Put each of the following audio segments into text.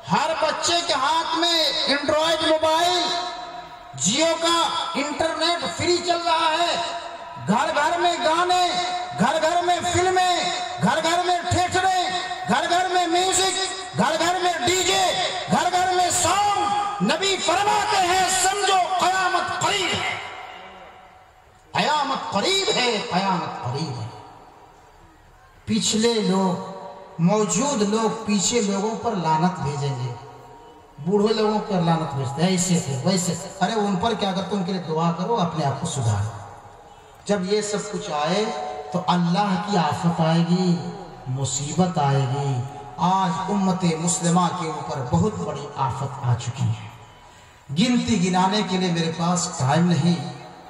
हर बच्चे के हाथ में एंड्रॉयड मोबाइल, जियो का इंटरनेट फ्री चल रहा है। घर घर में गाने, घर घर में फिल्में, घर घर में थिएटरें, घर घर में म्यूजिक, घर घर में डीजे, घर घर में सॉन्ग। नबी फरमाते हैं समझो कयामत करीब है, कयामत करीब है, कयामत करीब है। पिछले लोग, मौजूद लोग पीछे लोगों पर लानत भेजेंगे, बूढ़े लोगों पर लानत भेजते हैं, ऐसे थे वैसे। अरे उन पर क्या करते, उनके लिए दुआ करो, अपने आप को सुधारो। जब ये सब कुछ आए तो अल्लाह की आफत आएगी, मुसीबत आएगी। आज उम्मते मुस्लिमा के ऊपर बहुत बड़ी आफत आ चुकी है, गिनती गिनाने के लिए मेरे पास टाइम नहीं,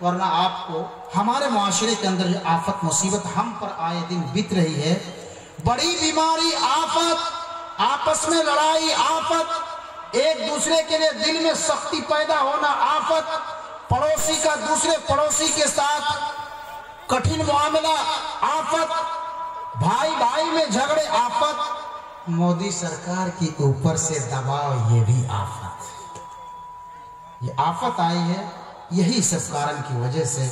वरना आपको हमारे माशरे के अंदर जो आफत मुसीबत हम पर आए दिन बीत रही है, बड़ी बीमारी आफत, आपस में लड़ाई आफत, एक दूसरे के लिए दिल में सख्ती पैदा होना आफत, पड़ोसी का दूसरे पड़ोसी के साथ कठिन मामला आफत, भाई भाई में झगड़े आफत, मोदी सरकार के ऊपर से दबाव ये भी आफत। ये आफत आई है यही सब कारण की वजह से।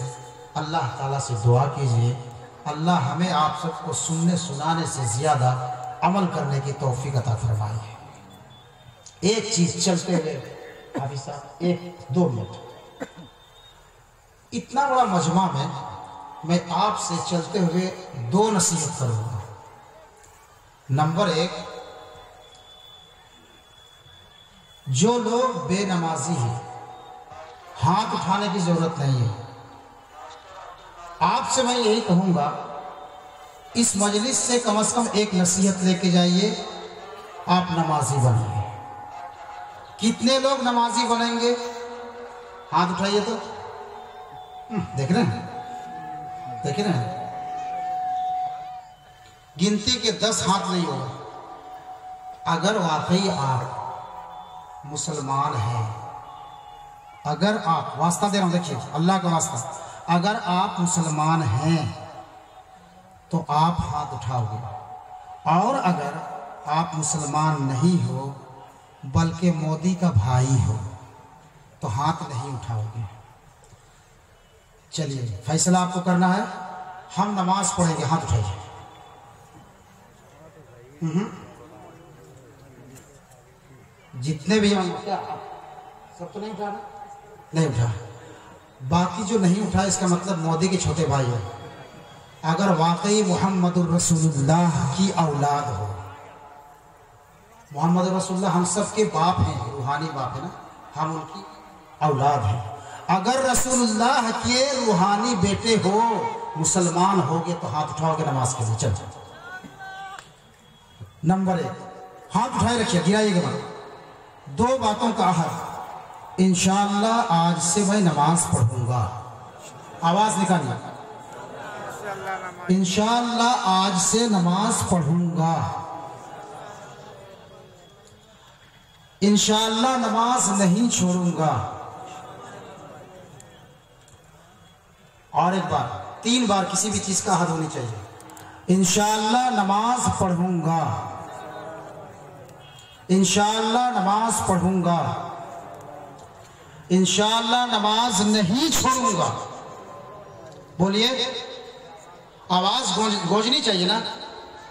अल्लाह ताला से दुआ कीजिए, अल्लाह हमें आप सबको सुनने सुनाने से ज्यादा अमल करने की तौफीक अता फरमाए। एक चीज चलते हुए हाफिज साहब, 1-2 मिनट, इतना बड़ा मजमा में मैं आपसे चलते हुए 2 नसीहत करूंगा। नंबर 1, जो लोग बेनमाजी हैं हाथ उठाने की जरूरत नहीं है। आपसे मैं यही कहूंगा, इस मजलिस से कम एक नसीहत लेके जाइए, आप नमाजी बनिए। कितने लोग नमाजी बनेंगे, हाथ उठाइए तो। देख रहे हैं, देख रहे हैं, गिनती के 10 हाथ नहीं होगा। अगर वाकई आप मुसलमान हैं, अगर आप, वास्ता दे रहा हूं, देखिए अल्लाह का वास्ता, अगर आप मुसलमान हैं तो आप हाथ उठाओगे, और अगर आप मुसलमान नहीं हो बल्कि मोदी का भाई हो तो हाथ नहीं उठाओगे। चलिए फैसला आपको करना है, हम नमाज पढ़ेंगे, हाथ उठाइए। जितने भी हम, क्या सब तो नहीं उठाना, नहीं उठा, बाकी जो नहीं उठा इसका मतलब मोदी के छोटे भाई हो। अगर वाकई मोहम्मदुर रसूलुल्लाह की औलाद हो, मोहम्मद रसूलुल्लाह हम सबके बाप हैं, रूहानी बाप है ना, हम उनकी औलाद हैं। अगर रसूलुल्लाह के रूहानी बेटे हो, मुसलमान होगे तो हाथ उठाओगे नमाज के लिए। चल, नंबर 1, हाथ उठाए रखिए, गिराइएगा मत। 2 बातों का अहद, इंशाअल्लाह आज से मैं नमाज पढ़ूंगा, आवाज निकालिए, इंशाअल्लाह आज से नमाज पढ़ूंगा, इंशाअल्लाह नमाज नहीं छोड़ूंगा। और एक बार, 3 बार किसी भी चीज का अहद होनी चाहिए। इंशाअल्लाह नमाज पढ़ूंगा, इंशाअल्लाह नमाज पढ़ूंगा, इंशाअल्लाह नमाज नहीं छोड़ूंगा। बोलिए, आवाज गूंजनी चाहिए ना।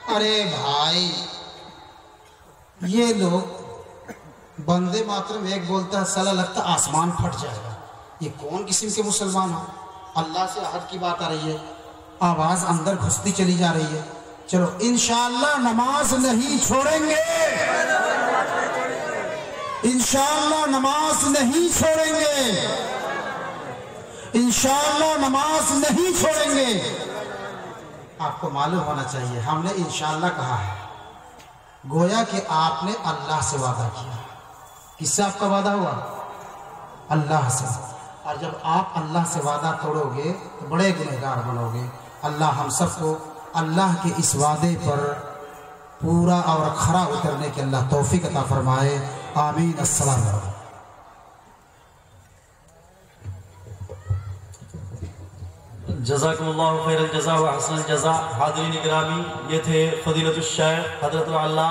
अरे भाई, ये लोग वंदे मातरम एक बोलता है, साला लगता आसमान फट जाएगा। ये कौन किस्म के मुसलमान हो? अल्लाह से अहद की बात आ रही है, आवाज अंदर घुसती चली जा रही है। चलो, इंशाअल्लाह नमाज नहीं छोड़ेंगे, इंशाअल्लाह नमाज नहीं छोड़ेंगे, इंशाअल्लाह नमाज नहीं छोड़ेंगे। आपको मालूम होना चाहिए, हमने इंशाअल्लाह कहा है, गोया कि आपने अल्लाह से वादा किया। किससे आपका वादा हुआ? अल्लाह से। और जब आप अल्लाह से वादा तोड़ोगे तो बड़े गुनहगार बनोगे। अल्लाह हम सबको अल्लाह के इस वादे पर पूरा और खरा उतरने की अल्लाह तौफीक अता फरमाए। आमीन। अस्सलाम वालेकुम। जज़ाकुमुल्लाहु खैरल जज़ा व अहसनल जज़ा। हाज़रीन गिरामी, ये थे फ़ज़ीलतुश शेख हज़रत अल्लाह